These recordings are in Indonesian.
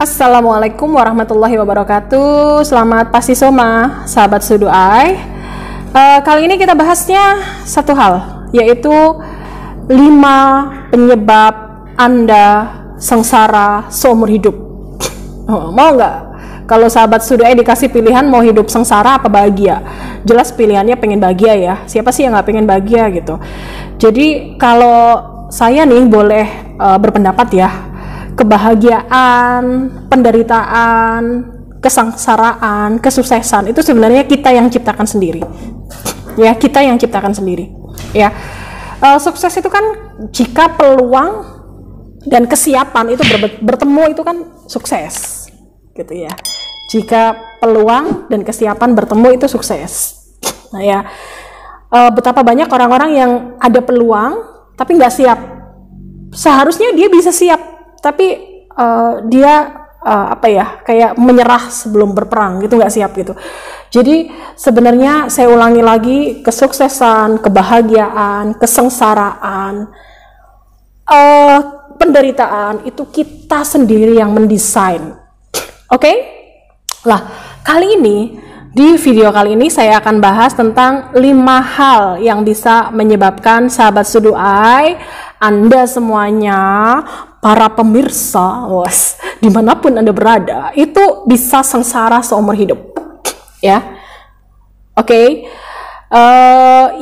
Assalamualaikum warahmatullahi wabarakatuh. Selamat pagi Soma, sahabat Suduai. Kali ini kita bahasnya satu hal, yaitu 5 penyebab Anda sengsara seumur hidup. Mau nggak? Kalau sahabat Suduai dikasih pilihan mau hidup sengsara apa bahagia? Jelas pilihannya pengen bahagia ya. Siapa sih yang nggak pengen bahagia gitu? Jadi kalau saya nih boleh berpendapat ya, kebahagiaan, penderitaan, kesengsaraan, kesuksesan itu sebenarnya kita yang ciptakan sendiri. Ya, kita yang ciptakan sendiri. Ya, sukses itu kan jika peluang dan kesiapan itu bertemu itu kan sukses, gitu ya. Jika peluang dan kesiapan bertemu itu sukses. Nah ya, betapa banyak orang-orang yang ada peluang tapi nggak siap. Seharusnya dia bisa siap. Tapi dia kayak menyerah sebelum berperang gitu, nggak siap gitu. Jadi sebenarnya saya ulangi lagi, kesuksesan, kebahagiaan, kesengsaraan, penderitaan itu kita sendiri yang mendesain. Oke? Lah, kali ini di video kali ini saya akan bahas tentang 5 hal yang bisa menyebabkan sahabat Suduai, Anda semuanya, para pemirsa, dimanapun Anda berada, itu bisa sengsara seumur hidup. Ya, oke.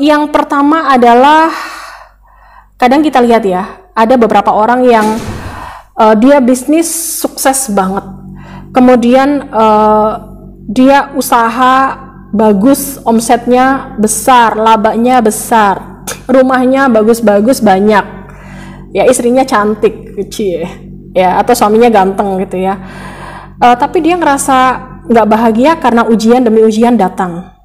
Yang pertama adalah, kadang kita lihat ya, ada beberapa orang yang dia bisnis sukses banget, kemudian dia usaha bagus, omsetnya besar, labanya besar, rumahnya bagus-bagus banyak. Ya, istrinya cantik, kecil, ya, atau suaminya ganteng gitu ya. Tapi dia ngerasa nggak bahagia karena ujian demi ujian datang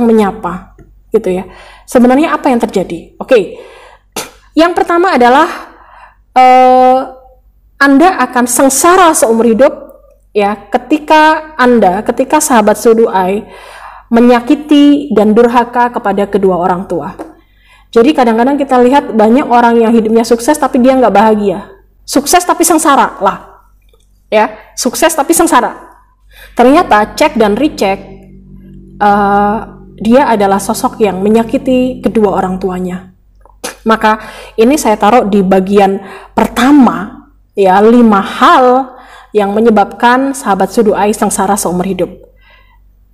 menyapa, gitu ya. Sebenarnya apa yang terjadi? Oke, yang pertama adalah Anda akan sengsara seumur hidup, ya, ketika sahabat Suduai menyakiti dan durhaka kepada kedua orang tua. Jadi kadang-kadang kita lihat banyak orang yang hidupnya sukses tapi dia nggak bahagia. Sukses tapi sengsara lah. Ya, sukses tapi sengsara. Ternyata cek dan recheck, dia adalah sosok yang menyakiti kedua orang tuanya. Maka ini saya taruh di bagian pertama, ya, 5 hal yang menyebabkan sahabat Suduai sengsara seumur hidup.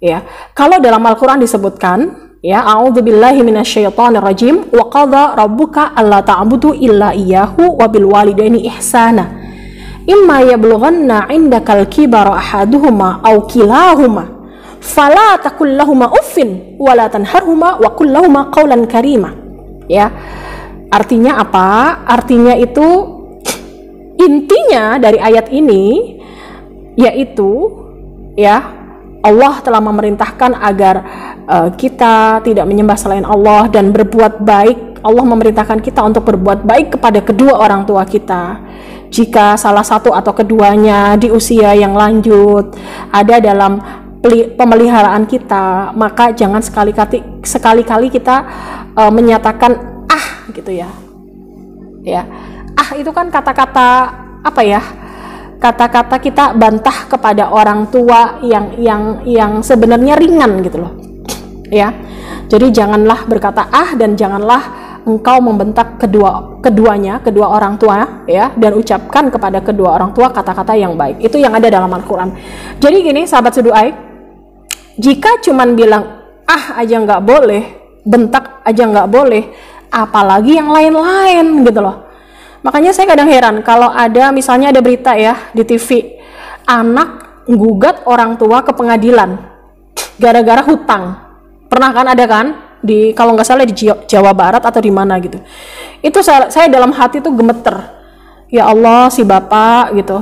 Ya, kalau dalam Al-Quran disebutkan, ya, a'udzubillahi minasyaitonirrajim, wa qadha rabbuka alla ta'budu illa iyyahu wa bil walidaini ihsana imma yablughanna 'indakal kibara ahaduhuma aw kilahuma fala taqul lahumu uffin wa la tanharhuma wa qul lahumu qawlan karima. Ya, artinya apa? Artinya itu, intinya dari ayat ini yaitu, ya, Allah telah memerintahkan agar kita tidak menyembah selain Allah dan berbuat baik. Allah memerintahkan kita untuk berbuat baik kepada kedua orang tua kita. Jika salah satu atau keduanya di usia yang lanjut ada dalam pemeliharaan kita, maka jangan sekali-kali kita menyatakan gitu ya. Ya, itu kan kata-kata apa ya? Kata-kata kita bantah kepada orang tua yang sebenarnya ringan gitu loh. Ya. Jadi janganlah berkata dan janganlah engkau membentak kedua orang tua, ya, dan ucapkan kepada kedua orang tua kata-kata yang baik. Itu yang ada dalam Al-Qur'an. Jadi gini sahabat Suduai, jika cuman bilang aja nggak boleh, bentak aja nggak boleh, apalagi yang lain-lain gitu loh. Makanya saya kadang heran kalau misalnya ada berita ya di TV, anak gugat orang tua ke pengadilan gara-gara hutang. Pernah kan ada kan kalau nggak salah di Jawa Barat atau di mana gitu. Itu saya dalam hati tuh gemeter. Ya Allah, si bapak gitu,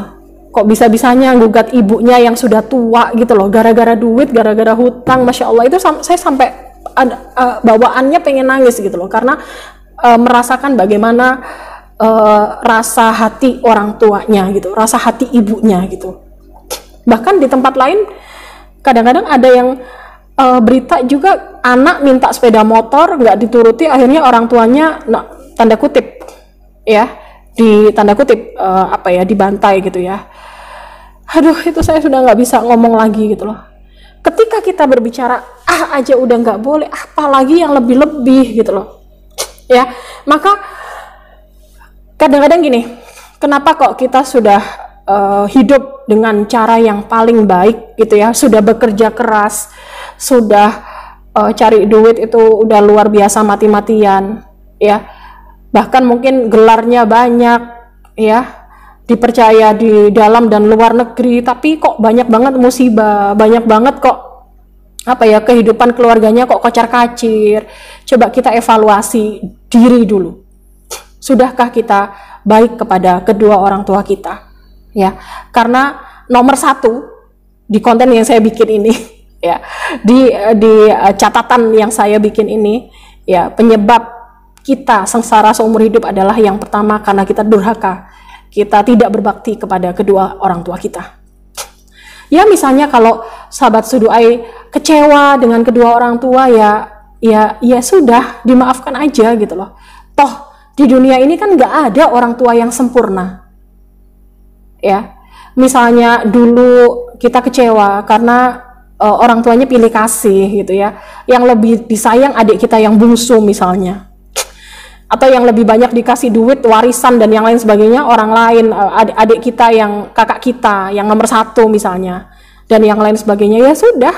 kok bisa-bisanya gugat ibunya yang sudah tua gitu loh, gara-gara duit, gara-gara hutang. Masya Allah, itu saya sampai bawaannya pengen nangis gitu loh, karena merasakan bagaimana rasa hati orang tuanya gitu, rasa hati ibunya gitu. Bahkan di tempat lain kadang-kadang ada yang berita juga anak minta sepeda motor nggak dituruti, akhirnya orang tuanya tanda kutip ya, di tanda kutip dibantai gitu ya. Aduh, itu saya sudah nggak bisa ngomong lagi gitu loh. Ketika kita berbicara aja udah nggak boleh, apalagi yang lebih-lebih gitu loh. Ya, maka kadang-kadang gini, kenapa kok kita sudah hidup dengan cara yang paling baik gitu ya, sudah bekerja keras, sudah cari duit itu udah luar biasa mati-matian ya, bahkan mungkin gelarnya banyak ya, dipercaya di dalam dan luar negeri, tapi kok banyak banget musibah, banyak banget kok kehidupan keluarganya kok kocar-kacir. Coba kita evaluasi diri dulu. Sudahkah kita baik kepada kedua orang tua kita? Ya, karena nomor satu di konten yang saya bikin ini, ya, di catatan yang saya bikin ini, ya, penyebab kita sengsara seumur hidup adalah yang pertama karena kita durhaka. Kita tidak berbakti kepada kedua orang tua kita. Ya, misalnya kalau sahabat Suduai kecewa dengan kedua orang tua, ya sudah, dimaafkan aja gitu loh. Toh di dunia ini kan nggak ada orang tua yang sempurna. Ya, misalnya dulu kita kecewa karena orang tuanya pilih kasih gitu ya, yang lebih disayang adik kita yang bungsu misalnya, atau yang lebih banyak dikasih duit, warisan dan yang lain sebagainya orang lain, adik kita yang kakak kita yang nomor satu misalnya, dan yang lain sebagainya. Ya sudah,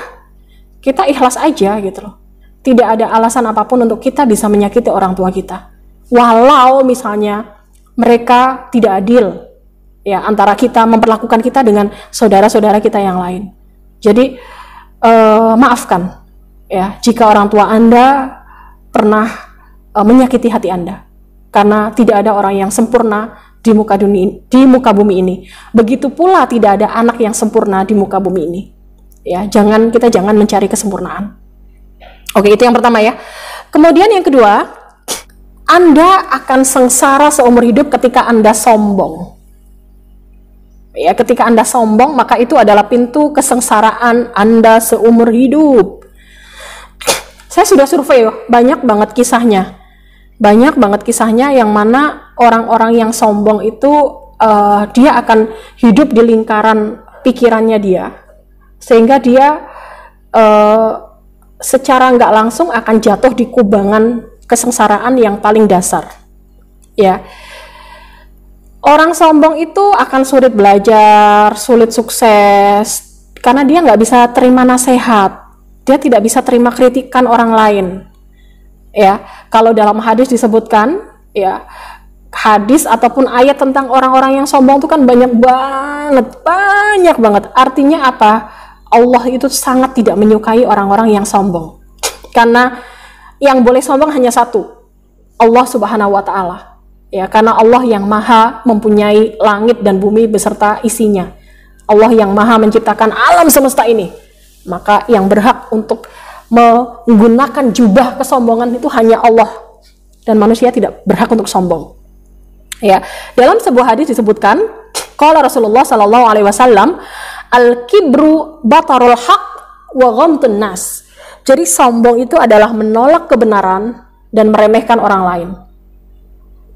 kita ikhlas aja gitu loh. Tidak ada alasan apapun untuk kita bisa menyakiti orang tua kita, walau misalnya mereka tidak adil ya antara kita, memperlakukan kita dengan saudara-saudara kita yang lain. Jadi maafkan ya jika orang tua Anda pernah menyakiti hati Anda, karena tidak ada orang yang sempurna di muka bumi ini. Begitu pula tidak ada anak yang sempurna di muka bumi ini. Ya, kita jangan mencari kesempurnaan. Oke, itu yang pertama ya. Kemudian yang kedua, Anda akan sengsara seumur hidup ketika Anda sombong. Ya, ketika Anda sombong, maka itu adalah pintu kesengsaraan Anda seumur hidup. Saya sudah survei, banyak banget kisahnya. Banyak banget kisahnya yang mana orang-orang yang sombong itu dia akan hidup di lingkaran pikirannya dia, sehingga dia secara nggak langsung akan jatuh di kubangan kesengsaraan yang paling dasar. Ya, orang sombong itu akan sulit belajar, sulit sukses, karena dia nggak bisa terima nasihat, dia tidak bisa terima kritikan orang lain. Ya, kalau dalam hadis disebutkan, ya, hadis ataupun ayat tentang orang-orang yang sombong itu kan banyak banget. Artinya apa? Allah itu sangat tidak menyukai orang-orang yang sombong. Karena yang boleh sombong hanya satu, Allah Subhanahu wa Ta'ala. Ya, karena Allah yang maha mempunyai langit dan bumi beserta isinya. Allah yang maha menciptakan alam semesta ini. Maka yang berhak untuk menggunakan jubah kesombongan itu hanya Allah, dan manusia tidak berhak untuk sombong. Ya, dalam sebuah hadis disebutkan, qala Rasulullah sallallahu alaihi wasallam, al-kibru batarul haq wa ghamtun nas. Jadi sombong itu adalah menolak kebenaran dan meremehkan orang lain.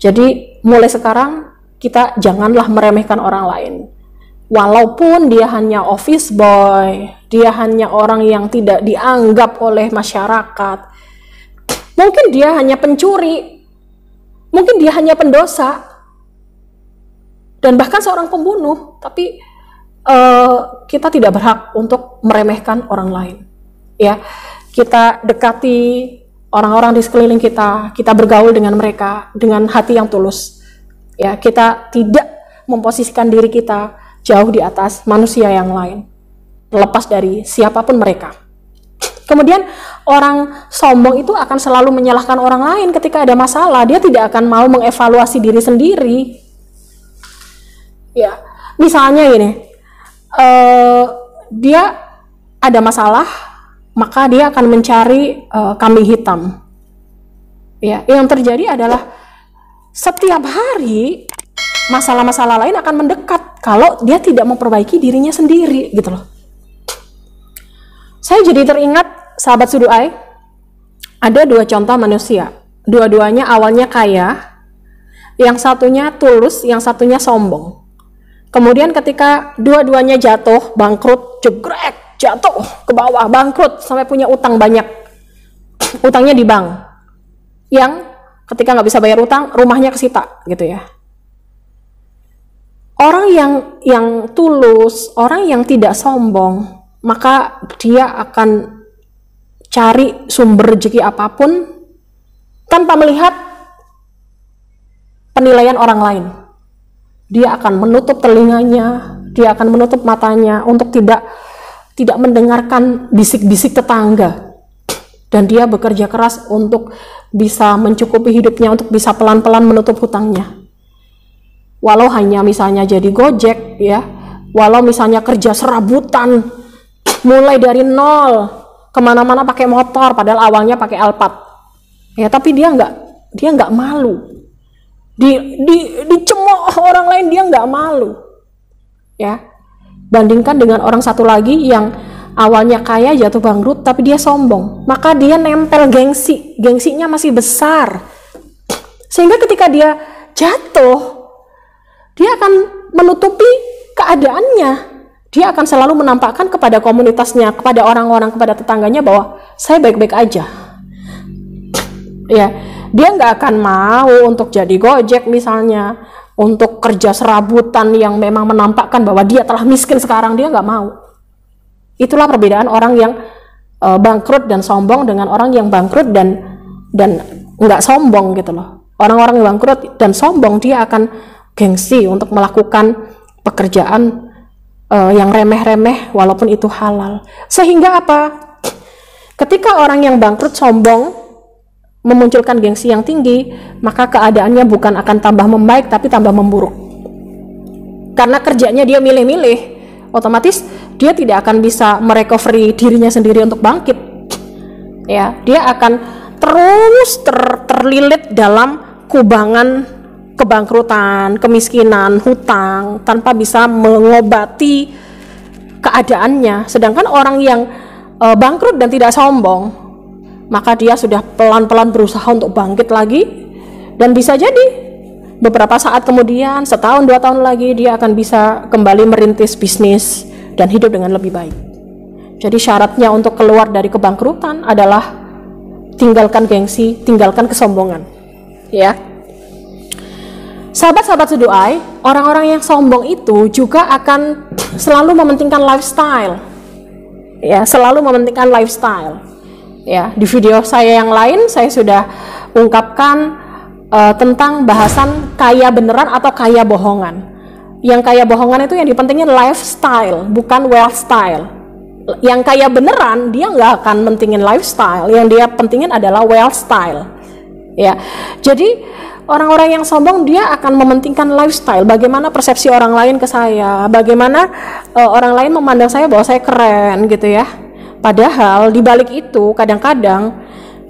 Jadi mulai sekarang kita janganlah meremehkan orang lain. Walaupun dia hanya office boy, dia hanya orang yang tidak dianggap oleh masyarakat, mungkin dia hanya pencuri, mungkin dia hanya pendosa, dan bahkan seorang pembunuh, tapi kita tidak berhak untuk meremehkan orang lain. Ya, kita dekati orang-orang di sekeliling kita, kita bergaul dengan mereka dengan hati yang tulus. Ya, kita tidak memposisikan diri kita jauh di atas manusia yang lain, lepas dari siapapun mereka. Kemudian orang sombong itu akan selalu menyalahkan orang lain ketika ada masalah. Dia tidak akan mau mengevaluasi diri sendiri. Ya, misalnya ini, dia ada masalah, maka dia akan mencari kambing hitam. Ya, yang terjadi adalah setiap hari masalah-masalah lain akan mendekat kalau dia tidak memperbaiki dirinya sendiri gitu loh. Saya jadi teringat sahabat Suduai, ada dua contoh manusia, dua-duanya awalnya kaya, yang satunya tulus, yang satunya sombong. Kemudian ketika dua-duanya jatuh, bangkrut, jegrek, jatuh ke bawah, bangkrut, sampai punya utang banyak. Utangnya di bank. Yang ketika nggak bisa bayar utang, rumahnya kesita gitu ya. Orang yang tulus, orang yang tidak sombong, maka dia akan cari sumber rezeki apapun tanpa melihat penilaian orang lain. Dia akan menutup telinganya, dia akan menutup matanya untuk tidak mendengarkan bisik-bisik tetangga. Dan dia bekerja keras untuk bisa mencukupi hidupnya, untuk bisa pelan-pelan menutup hutangnya. Walau hanya misalnya jadi Gojek ya, walau misalnya kerja serabutan mulai dari nol, kemana-mana pakai motor padahal awalnya pakai Alphard ya, tapi dia nggak malu, dicemooh orang lain, dia nggak malu ya. Bandingkan dengan orang satu lagi yang awalnya kaya jatuh bangkrut tapi dia sombong, maka dia nempel gengsinya masih besar, sehingga ketika dia jatuh dia akan menutupi keadaannya. Dia akan selalu menampakkan kepada komunitasnya, kepada orang-orang, kepada tetangganya bahwa saya baik-baik aja. Ya, dia nggak akan mau untuk jadi Gojek misalnya, untuk kerja serabutan yang memang menampakkan bahwa dia telah miskin sekarang, dia nggak mau. Itulah perbedaan orang yang bangkrut dan sombong dengan orang yang bangkrut dan nggak sombong gitu loh. Orang-orang yang bangkrut dan sombong, dia akan gengsi untuk melakukan pekerjaan yang remeh-remeh walaupun itu halal. Sehingga apa? Ketika orang yang bangkrut sombong memunculkan gengsi yang tinggi, maka keadaannya bukan akan tambah membaik tapi tambah memburuk. Karena kerjanya dia milih-milih, otomatis dia tidak akan bisa merecovery dirinya sendiri untuk bangkit. Ya, dia akan terus terlilit dalam kubangan kebangkrutan, kemiskinan, hutang, tanpa bisa mengobati keadaannya. Sedangkan orang yang bangkrut dan tidak sombong, maka dia sudah pelan-pelan berusaha untuk bangkit lagi, dan bisa jadi beberapa saat kemudian, setahun 2 tahun lagi, dia akan bisa kembali merintis bisnis dan hidup dengan lebih baik. Jadi syaratnya untuk keluar dari kebangkrutan adalah tinggalkan gengsi, tinggalkan kesombongan ya. Sahabat-sahabat seduai, orang-orang yang sombong itu juga akan selalu mementingkan lifestyle. Ya, selalu mementingkan lifestyle. Ya, di video saya yang lain saya sudah ungkapkan tentang bahasan kaya beneran atau kaya bohongan. Yang kaya bohongan itu yang dipentingin lifestyle, bukan wealth style. Yang kaya beneran dia nggak akan mentingin lifestyle, yang dia pentingin adalah wealth style. Ya, jadi orang-orang yang sombong dia akan mementingkan lifestyle, bagaimana persepsi orang lain ke saya, bagaimana orang lain memandang saya bahwa saya keren gitu ya. Padahal di balik itu kadang-kadang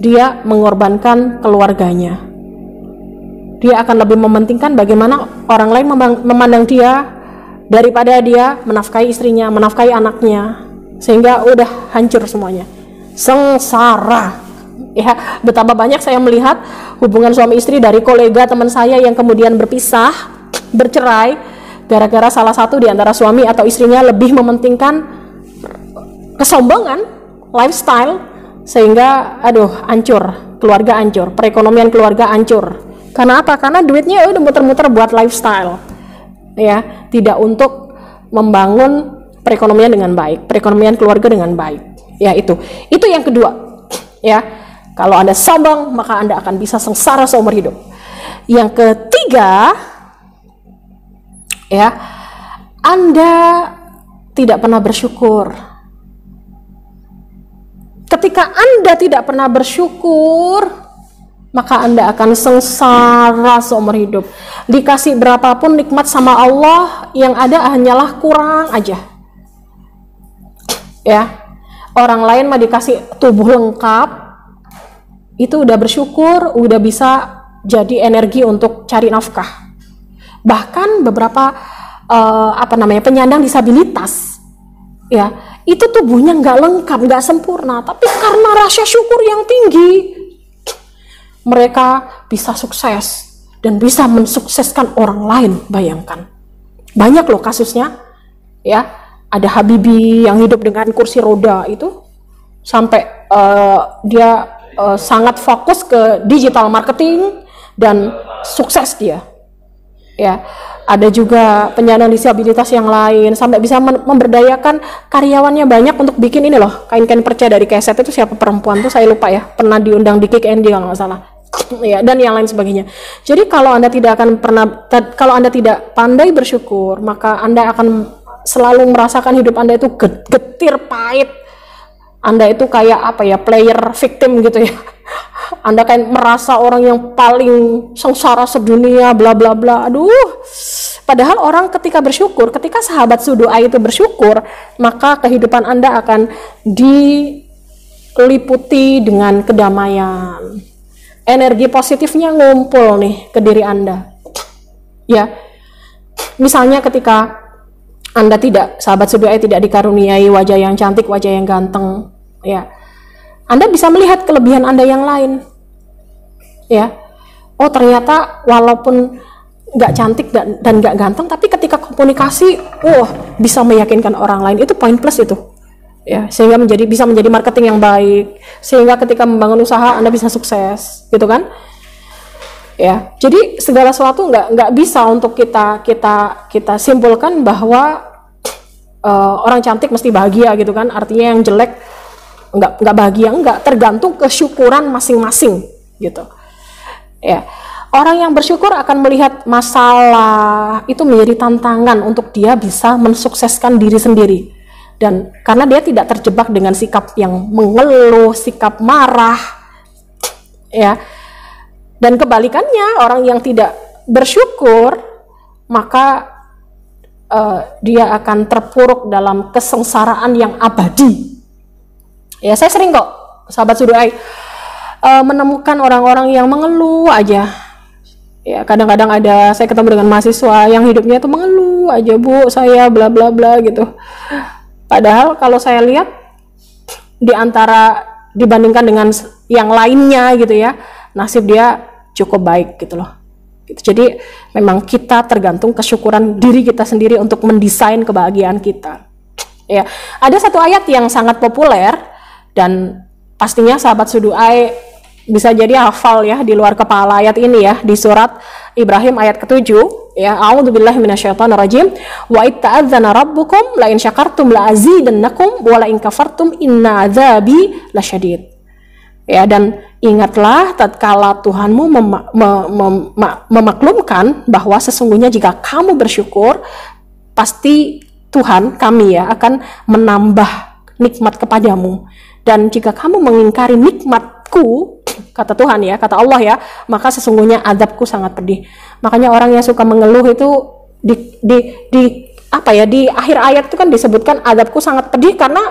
dia mengorbankan keluarganya. Dia akan lebih mementingkan bagaimana orang lain memandang dia daripada dia menafkahi istrinya, menafkahi anaknya, sehingga udah hancur semuanya. Sengsara. Ya, betapa banyak saya melihat hubungan suami istri dari kolega teman saya yang kemudian berpisah, bercerai gara-gara salah satu di antara suami atau istrinya lebih mementingkan kesombongan, lifestyle, sehingga hancur, keluarga hancur, perekonomian keluarga hancur. Karena apa? Karena duitnya udah muter-muter buat lifestyle. Ya, tidak untuk membangun perekonomian dengan baik, perekonomian keluarga dengan baik. Ya, itu yang kedua. Ya. Kalau Anda sombong, maka Anda akan bisa sengsara seumur hidup. Yang ketiga, ya, Anda tidak pernah bersyukur. Ketika Anda tidak pernah bersyukur, maka Anda akan sengsara seumur hidup. Dikasih berapapun nikmat sama Allah, yang ada hanyalah kurang aja. Ya, orang lain mah dikasih tubuh lengkap, itu udah bersyukur, udah bisa jadi energi untuk cari nafkah. Bahkan beberapa penyandang disabilitas, ya, itu tubuhnya nggak lengkap, nggak sempurna, tapi karena rasa syukur yang tinggi, mereka bisa sukses dan bisa mensukseskan orang lain. Bayangkan, Banyak loh kasusnya, ya. Ada Habibie yang hidup dengan kursi roda itu sampai dia sangat fokus ke digital marketing dan sukses dia. Ya, ada juga penyandang disabilitas yang lain sampai bisa memberdayakan karyawannya banyak untuk bikin ini loh, kain-kain perca dari keset. Itu siapa perempuan tuh saya lupa ya, pernah diundang di Kick Andy kalau nggak salah. Ya, dan yang lain sebagainya. Jadi kalau Anda kalau Anda tidak pandai bersyukur, maka Anda akan selalu merasakan hidup Anda itu getir pahit. Anda itu kayak apa ya, player victim gitu ya. Anda kayak merasa orang yang paling sengsara sedunia, bla bla bla. Aduh. Padahal orang ketika bersyukur, ketika sahabat Sudu'a itu bersyukur, maka kehidupan Anda akan diliputi dengan kedamaian. Energi positifnya ngumpul nih ke diri Anda. Ya. Misalnya ketika sahabat Sudu'a tidak dikaruniai wajah yang cantik, wajah yang ganteng, ya, Anda bisa melihat kelebihan Anda yang lain, ya. Oh, ternyata walaupun nggak cantik dan nggak ganteng, tapi ketika komunikasi, bisa meyakinkan orang lain. Itu poin plus itu, ya, sehingga bisa menjadi marketing yang baik, sehingga ketika membangun usaha Anda bisa sukses, gitu kan? Ya, jadi segala sesuatu nggak bisa untuk kita simpulkan bahwa orang cantik mesti bahagia gitu kan. Artinya yang jelek nggak bahagia, tergantung kesyukuran masing-masing gitu. Ya, orang yang bersyukur akan melihat masalah itu menjadi tantangan untuk dia bisa mensukseskan diri sendiri, dan karena dia tidak terjebak dengan sikap yang mengeluh, sikap marah, ya. Dan kebalikannya, orang yang tidak bersyukur, maka dia akan terpuruk dalam kesengsaraan yang abadi. Ya, saya sering kok, sahabat Sudu'a, menemukan orang-orang yang mengeluh aja. Ya, kadang-kadang saya ketemu dengan mahasiswa yang hidupnya itu mengeluh aja, Bu, saya bla bla bla gitu. Padahal kalau saya lihat dibandingkan dengan yang lainnya gitu ya, nasib dia cukup baik gitu loh. Jadi memang kita tergantung kesyukuran diri kita sendiri untuk mendesain kebahagiaan kita. Ya, ada satu ayat yang sangat populer dan pastinya sahabat Sudu'a bisa jadi hafal ya di luar kepala ayat ini ya, di surat Ibrahim ayat ke-7 ya. A'udzubillahi minasyaitonirrajim. Wa itta'adzana rabbukum la in syakartum la azidannakum wa la in kafartum inna adzabi lasyadid. Ya, dan ingatlah tatkala Tuhanmu memaklumkan bahwa sesungguhnya jika kamu bersyukur, pasti Tuhan kami ya akan menambah nikmat kepadamu, dan jika kamu mengingkari nikmatku, kata Tuhan ya, kata Allah ya, maka sesungguhnya azabku sangat pedih. Makanya orang yang suka mengeluh itu di akhir ayat itu kan disebutkan azabku sangat pedih, karena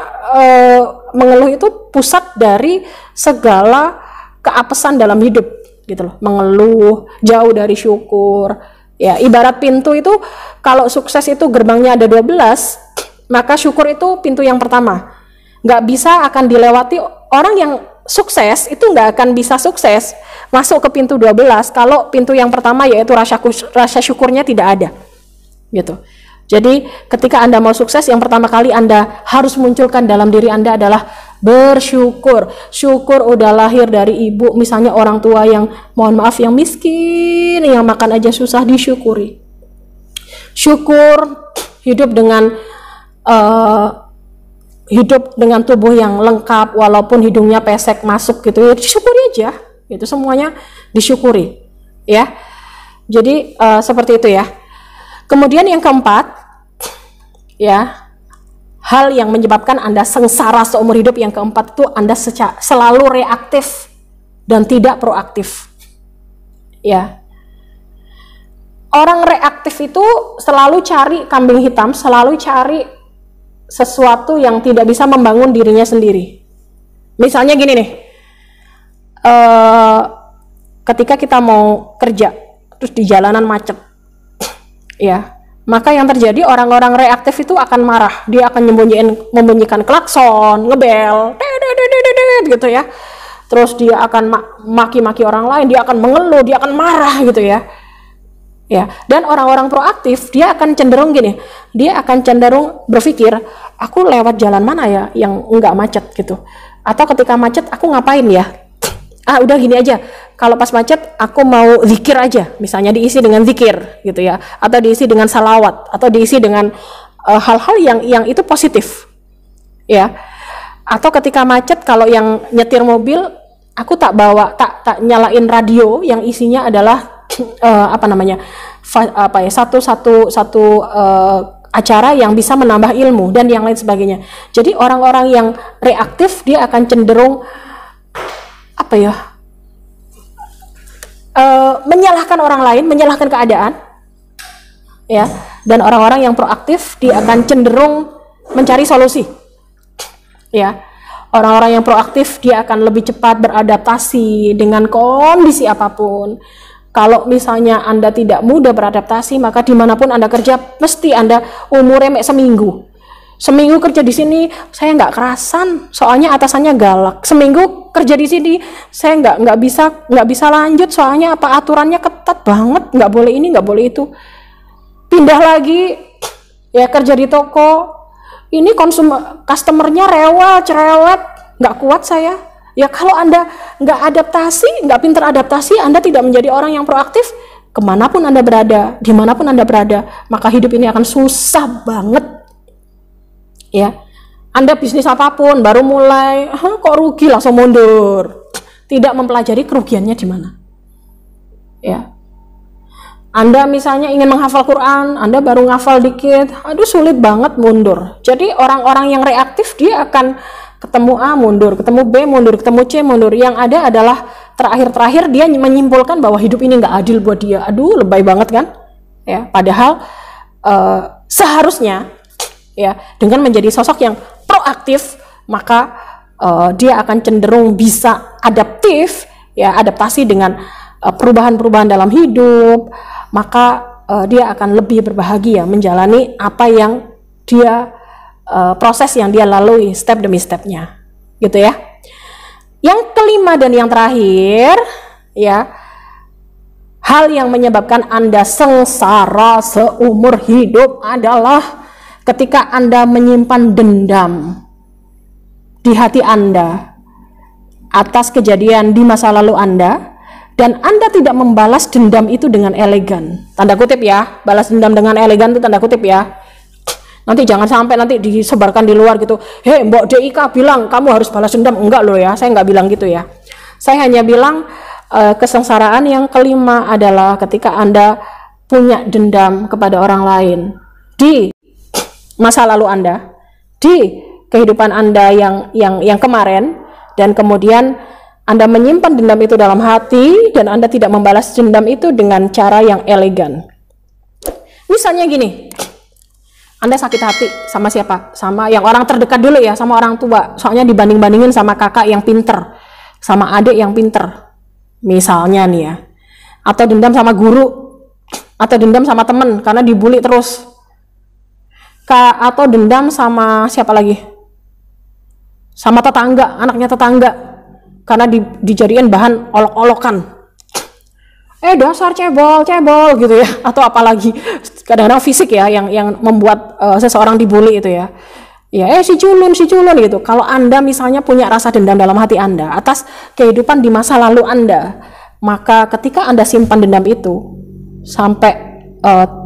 mengeluh itu pusat dari segala keapesan dalam hidup gitu loh. Mengeluh, jauh dari syukur. Ya, ibarat pintu itu, kalau sukses itu gerbangnya ada 12, maka syukur itu pintu yang pertama. Nggak bisa akan dilewati, orang yang sukses itu nggak akan bisa sukses masuk ke pintu 12 kalau pintu yang pertama yaitu rasa syukurnya tidak ada gitu. Jadi ketika Anda mau sukses, yang pertama kali Anda harus munculkan dalam diri Anda adalah bersyukur. Syukur udah lahir dari ibu, misalnya orang tua yang mohon maaf yang miskin, yang makan aja susah, disyukuri. Syukur hidup dengan tubuh yang lengkap, walaupun hidungnya pesek masuk gitu ya, disyukuri aja. Itu semuanya disyukuri ya. Jadi seperti itu ya. Kemudian yang keempat, ya, hal yang menyebabkan Anda sengsara seumur hidup, yang keempat itu Anda selalu reaktif dan tidak proaktif. Ya. Orang reaktif itu selalu cari kambing hitam, selalu cari sesuatu yang tidak bisa membangun dirinya sendiri. Misalnya gini nih, ketika kita mau kerja, terus di jalanan macet, ya, maka yang terjadi orang-orang reaktif itu akan marah. Dia akan membunyikan klakson, ngebel, gitu ya. Terus dia akan maki-maki orang lain, dia akan mengeluh, dia akan marah gitu ya. Ya, dan orang-orang proaktif dia akan cenderung gini, dia akan cenderung berpikir, aku lewat jalan mana ya yang enggak macet gitu, atau ketika macet aku ngapain ya, udah gini aja, kalau pas macet aku mau zikir aja, misalnya diisi dengan zikir gitu ya, atau diisi dengan salawat, atau diisi dengan hal-hal yang itu positif ya. Atau ketika macet, kalau yang nyetir mobil, aku tak nyalain radio yang isinya adalah satu acara yang bisa menambah ilmu dan yang lain sebagainya. Jadi orang-orang yang reaktif dia akan cenderung menyalahkan orang lain, menyalahkan keadaan, ya. Dan orang-orang yang proaktif dia akan cenderung mencari solusi, ya. Orang-orang yang proaktif dia akan lebih cepat beradaptasi dengan kondisi apapun. Kalau misalnya Anda tidak mudah beradaptasi, maka dimanapun Anda kerja, mesti Anda umurnya seminggu kerja di sini, saya nggak kerasan, soalnya atasannya galak. Seminggu kerja di sini, saya nggak bisa lanjut, soalnya aturannya ketat banget, nggak boleh ini, nggak boleh itu. Pindah lagi, ya kerja di toko, ini customernya rewel, cerewet, nggak kuat saya. Ya kalau Anda nggak adaptasi, nggak pintar adaptasi, Anda tidak menjadi orang yang proaktif, kemanapun Anda berada, dimanapun Anda berada, maka hidup ini akan susah banget. Ya, Anda bisnis apapun, baru mulai, kok rugi, langsung mundur. Tidak mempelajari kerugiannya di mana. Ya, Anda misalnya ingin menghafal Quran, Anda baru ngafal dikit, sulit banget, mundur. Jadi orang-orang yang reaktif dia akan ketemu A mundur, ketemu B mundur, ketemu C mundur. Yang ada adalah terakhir dia menyimpulkan bahwa hidup ini nggak adil buat dia. Lebay banget kan? Ya, padahal seharusnya ya dengan menjadi sosok yang proaktif, maka dia akan cenderung bisa adaptasi dengan perubahan-perubahan dalam hidup. Maka dia akan lebih berbahagia menjalani apa yang dia proses yang dia lalui step demi stepnya, gitu ya. Yang kelima dan yang terakhir, ya, hal yang menyebabkan Anda sengsara seumur hidup adalah ketika Anda menyimpan dendam di hati Anda atas kejadian di masa lalu Anda, dan Anda tidak membalas dendam itu dengan elegan. Tanda kutip ya, balas dendam dengan elegan itu tanda kutip ya. Nanti jangan sampai nanti disebarkan di luar gitu. Hei, Mbok DIK bilang kamu harus balas dendam. Enggak loh ya, saya nggak bilang gitu ya. Saya hanya bilang kesengsaraan yang kelima adalah ketika Anda punya dendam kepada orang lain di masa lalu Anda, di kehidupan Anda yang kemarin, dan kemudian Anda menyimpan dendam itu dalam hati dan Anda tidak membalas dendam itu dengan cara yang elegan. Misalnya gini, Anda sakit hati sama siapa? Sama yang orang terdekat dulu ya, sama orang tua. Soalnya dibanding-bandingin sama kakak yang pinter, sama adik yang pinter. Misalnya nih ya. Atau dendam sama guru, atau dendam sama temen karena dibully terus. Atau dendam sama siapa lagi? Sama tetangga, anaknya tetangga. Karena dijadiin bahan olok-olokan. Dasar cebol gitu ya, atau apalagi kadang-kadang fisik ya yang membuat seseorang dibully itu ya. Ya, si culun gitu. Kalau Anda misalnya punya rasa dendam dalam hati Anda atas kehidupan di masa lalu Anda, maka ketika Anda simpan dendam itu sampai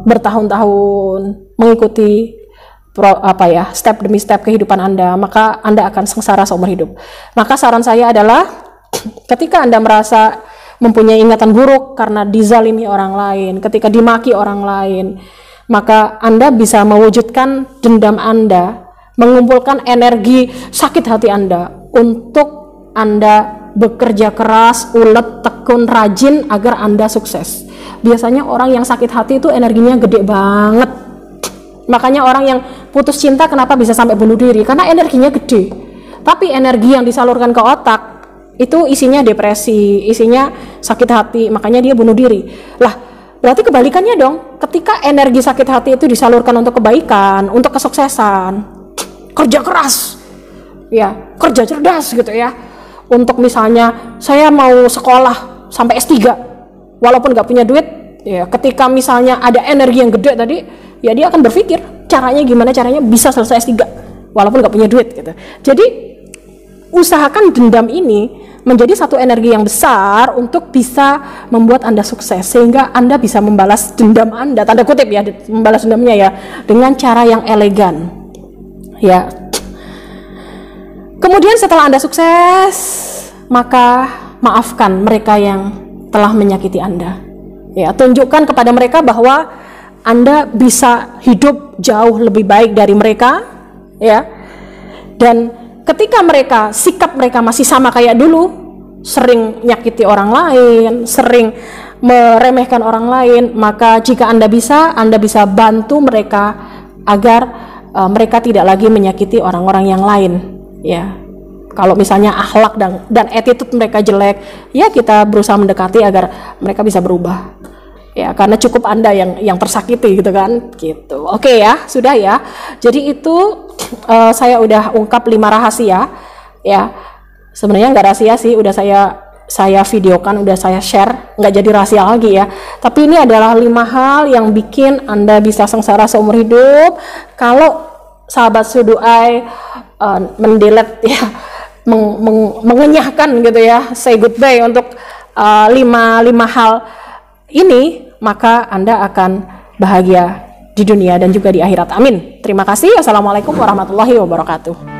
bertahun-tahun mengikuti step demi step kehidupan Anda, maka Anda akan sengsara seumur hidup. Maka saran saya adalah ketika Anda merasa mempunyai ingatan buruk karena dizalimi orang lain, ketika dimaki orang lain, maka Anda bisa mewujudkan dendam Anda, mengumpulkan energi sakit hati Anda untuk Anda bekerja keras, ulet, tekun, rajin agar Anda sukses. Biasanya orang yang sakit hati itu energinya gede banget. Makanya orang yang putus cinta kenapa bisa sampai bunuh diri? Karena energinya gede. Tapi energi yang disalurkan ke otak itu isinya depresi, isinya sakit hati, makanya dia bunuh diri. Lah, berarti kebalikannya dong. Ketika energi sakit hati itu disalurkan untuk kebaikan, untuk kesuksesan, kerja keras, ya, kerja cerdas gitu ya. Untuk misalnya saya mau sekolah sampai S3, walaupun nggak punya duit, Ya, ketika misalnya ada energi yang gede tadi, ya dia akan berpikir caranya gimana caranya bisa selesai S3 walaupun nggak punya duit gitu. Jadi usahakan dendam ini menjadi satu energi yang besar untuk bisa membuat Anda sukses, sehingga Anda bisa membalas dendam Anda, tanda kutip ya, membalas dendamnya ya, dengan cara yang elegan. Ya. Kemudian setelah Anda sukses, maka maafkan mereka yang telah menyakiti Anda. Ya, tunjukkan kepada mereka bahwa Anda bisa hidup jauh lebih baik dari mereka, ya. Dan ketika sikap mereka masih sama kayak dulu, sering nyakiti orang lain, sering meremehkan orang lain, maka jika Anda bisa bantu mereka agar mereka tidak lagi menyakiti orang-orang yang lain, ya. Kalau misalnya akhlak dan attitude mereka jelek, ya kita berusaha mendekati agar mereka bisa berubah. Ya, karena cukup Anda yang tersakiti gitu kan, gitu. Oke ya, sudah ya. Jadi itu saya udah ungkap 5 rahasia, ya. Sebenarnya nggak rahasia sih, udah saya videokan, udah saya share, nggak jadi rahasia lagi ya. Tapi ini adalah 5 hal yang bikin Anda bisa sengsara seumur hidup. Kalau sahabat Suduai mendelete ya, mengenyahkan gitu ya, say goodbye untuk 5 hal ini, maka Anda akan bahagia di dunia dan juga di akhirat. Amin. Terima kasih. Wassalamualaikum warahmatullahi wabarakatuh.